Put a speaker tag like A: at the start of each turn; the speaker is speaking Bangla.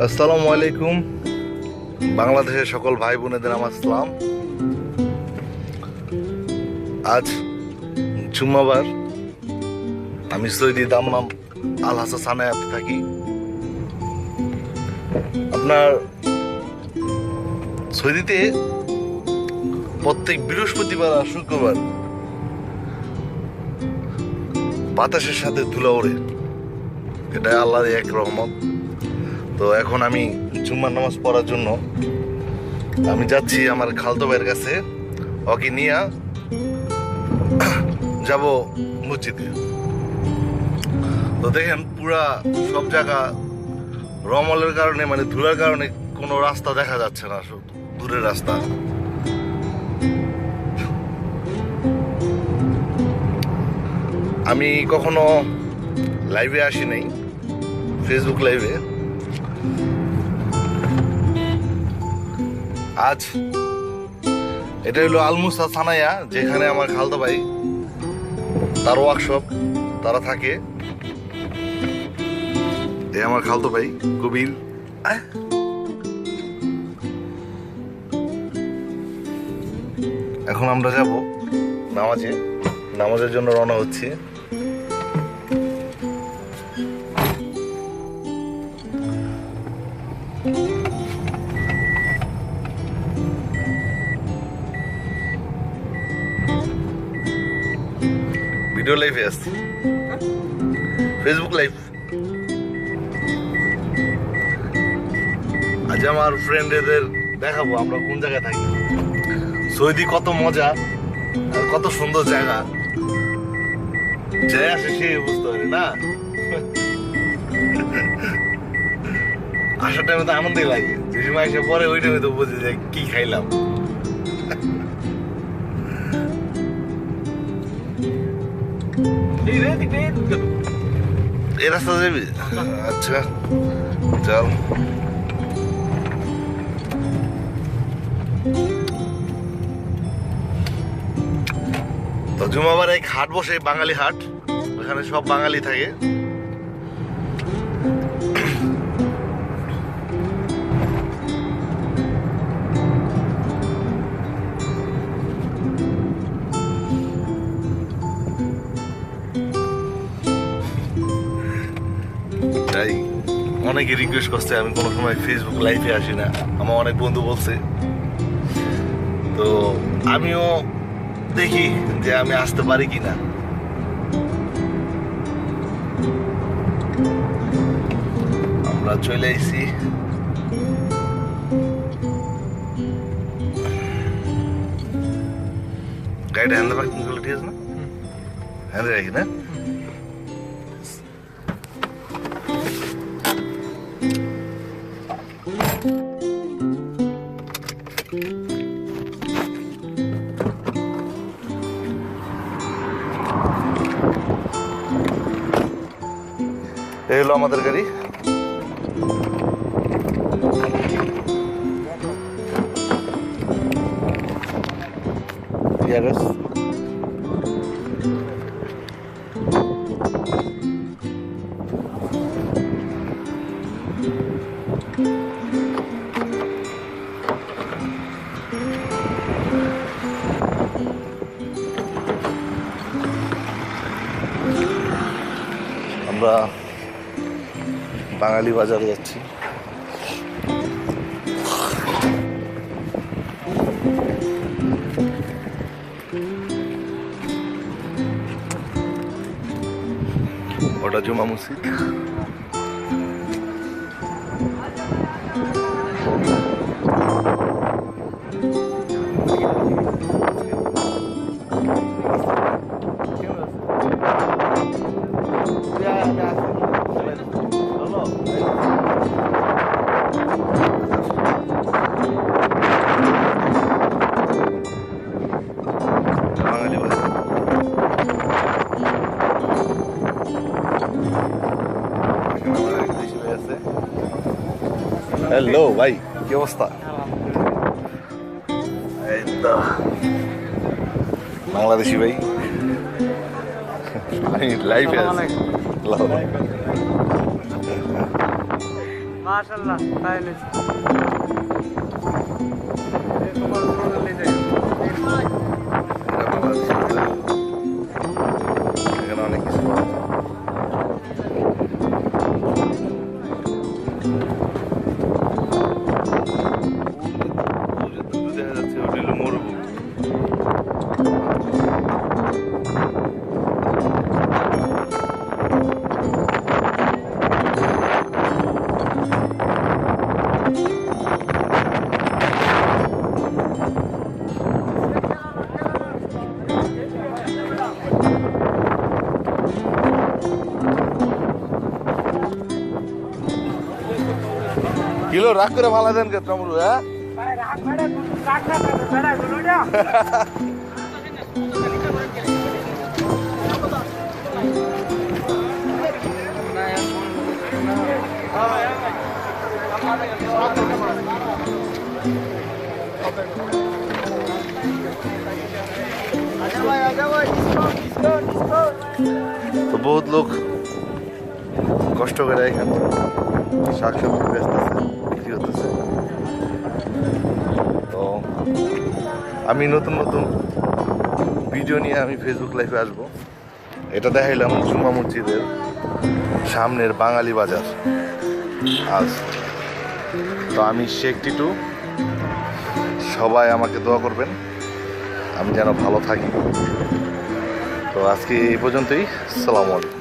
A: আসসালামু আলাইকুম। বাংলাদেশের সকল ভাই বোনেদের আমার সালাম। আজ জুম্মাবার। আমি সৌদি দাম্মাম আল হাসান সানায়াতে থাকি। আপনার সৌদিতে প্রত্যেক বৃহস্পতিবার আর শুক্রবার বাতাসের সাথে ধুলা ওড়ে, এটা আল্লাহর এক রহমত। তো এখন আমি জুম্মার নামাজ পড়ার জন্য আমি যাচ্ছি আমার খালতো ভাইয়ের কাছে। ওকে নিয়ে যাব মসজিদে। তো দেখেন পুরা সব জায়গা রমলের কারণে, মানে ধুলার কারণে কোনো রাস্তা দেখা যাচ্ছে না, শুধু দূরের রাস্তা। আমি কখনো লাইভে আসি নাই, ফেসবুক লাইভে। আজ এটা হলো আলমুসা সানায়া, যেখানে আমার খালতো ভাই তার ওয়ার্কশপ, তারা থাকে। এ আমার খালতো ভাই কবির। এখন আমরা যাব নামাজের জন্য রওনা হচ্ছি। ভিডিও লাইভে আসছি, ফেসবুক লাইভ। আজ আমার ফ্রেন্ডদের দেখাবো আমরা কোন জায়গায় থাকি। সৌদি কত মজা আর কত সুন্দর জায়গা, যে আসে সে বুঝতে পারে না। আসার টাইমে তো আনন্দই লাগে, যে সময় এসে পরে ওই টাইমে তো বুঝি যে কি খাইলাম। এই রাস্তা যাবি? আচ্ছা চল। তো জুমাবার এক হাট বসে, বাঙালি হাট। ওখানে সব বাঙালি থাকে। তাই অনেকে রিকোয়েস্ট করছে আমি কোনো সময় ফেসবুক লাইভে আসি না, আমার অনেক বন্ধু বলছে। তো আমিও দেখি যে আমি আসতে পারি কিনা। আমরা চলে আইছি। গাড়িটা হ্যান্ডে পার্কিং করলে ঠিক আছে না? হ্যান্ডে রাখি না? এই হলো আমাদের গাড়ি। আমরা বাঙালি বাজারে যাচ্ছি। ওটা জুমা মসজিদ। হ্যালো ভাই, কি অবস্থা? এই তো বাংলাদেশি ভাই, আমি লাইভে আছি।
B: মাশাআল্লাহ তাই না তোমার সোনালি
A: এখানে অনেক কিছু পাওয়া যায়। দেখা যাচ্ছে ওটা হলো মরুভূমি। কিলো রাগ করে ভালো দেন কে টমরু হ্যাঁ তো বহুত লোক কষ্ট করে এখানে শাকসবজি বেচতেছে বিক্রি হতেছে। তো আমি নতুন নতুন ভিডিও নিয়ে আমি ফেসবুক লাইভে আসবো। এটা দেখাইলাম জুম্মা মসজিদের সামনের বাঙালি বাজার আজ। তো আমি শেখ টিটু, সবাই আমাকে দোয়া করবেন আমি যেন ভালো থাকি। তো আজকে এই পর্যন্তই, আসসালামু আলাইকুম।